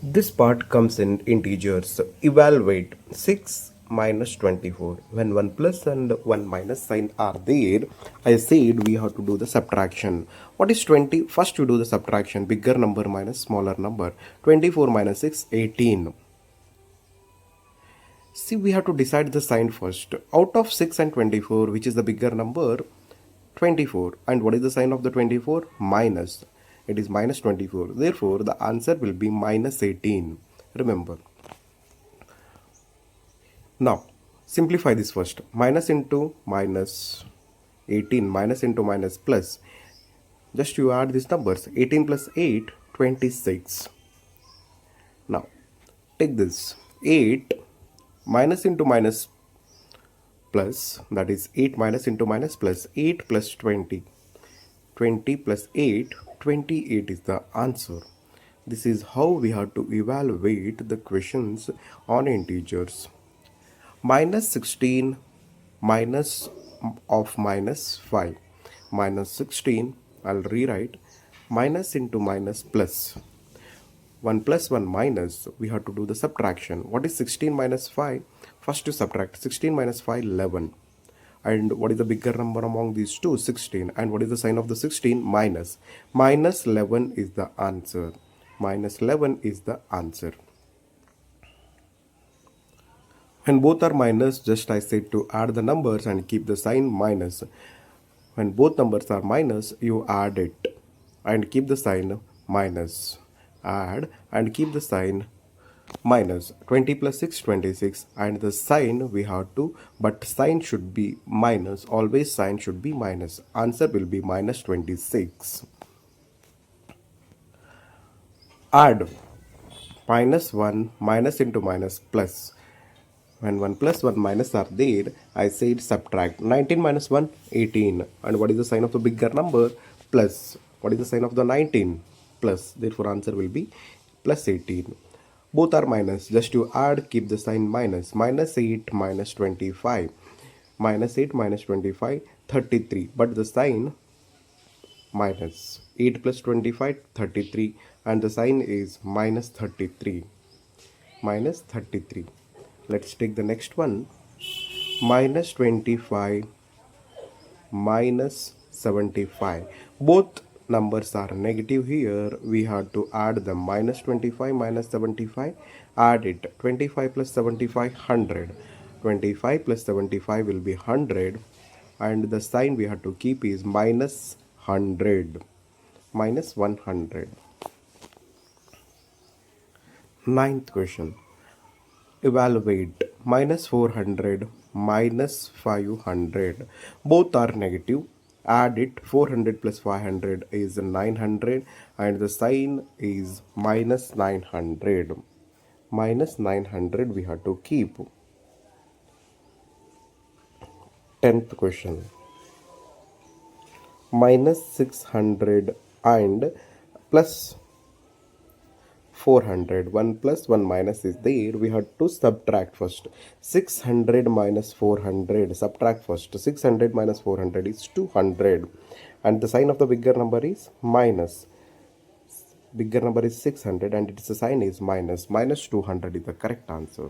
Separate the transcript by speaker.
Speaker 1: This part comes in integers. Evaluate 6 minus 24. When 1 plus and 1 minus sign are there, I said we have to do the subtraction. What is 20? First you do the subtraction. Bigger number minus smaller number. 24 minus 6, 18. See, we have to decide the sign first. Out of 6 and 24, which is the bigger number? 24. And what is the sign of the 24? Minus. It is minus 24. Therefore, the answer will be minus 18. Remember. Now, simplify this first. Minus into minus 18. Minus into minus plus. Just you add these numbers. 18 plus 8, 26. Now, take this. 8 minus into minus plus, that is 8 minus into minus plus 8 plus 20. 20 plus 8, 28 is the answer. This is how we have to evaluate the questions on integers. Minus 16 minus of minus 5. Minus 16, I'll rewrite minus into minus plus. 1 plus 1 minus, we have to do the subtraction. What is 16 minus 5? First to subtract. 16 minus 5, 11. And what is the bigger number among these two? 16. And what is the sign of the 16? Minus. Minus 11 is the answer. Minus 11 is the answer. When both are minus, just I said to add the numbers and keep the sign minus. When both numbers are minus, you add it and keep the sign minus. Add and keep the sign minus. 20 plus 6, 26, and the sign we have to, but sign should be minus. Always sign should be minus. Answer will be minus 26. Add minus 1 minus into minus plus. When 1 plus 1 minus are there, I said subtract. 19 minus 1, 18. And what is the sign of the bigger number? Plus. What is the sign of the 19? Plus. Therefore, answer will be plus 18. Both are minus. Just to add, keep the sign minus. Minus 8 minus 25. Minus 8 minus 25, 33. But the sign minus. 8 plus 25, 33. And the sign is minus 33. Minus 33. Let's take the next one. Minus 25 minus 75. Both numbers are negative here. We have to add them. Minus 25 minus 75. Add it. 25 plus 75, 100. 25 plus 75 will be 100. And the sign we have to keep is minus 100. Minus 100. Ninth question. Evaluate minus 400 minus 500. Both are negative. Add it. 400 plus 500 is 900 and the sign is minus 900. Minus 900 we have to keep. 10th question. Minus 600 and plus 400. 1 plus 1 minus is there. We have to subtract first. 600 minus 400. Subtract first. 600 minus 400 is 200. And the sign of the bigger number is minus. Bigger number is 600 and its sign is minus. Minus 200 is the correct answer.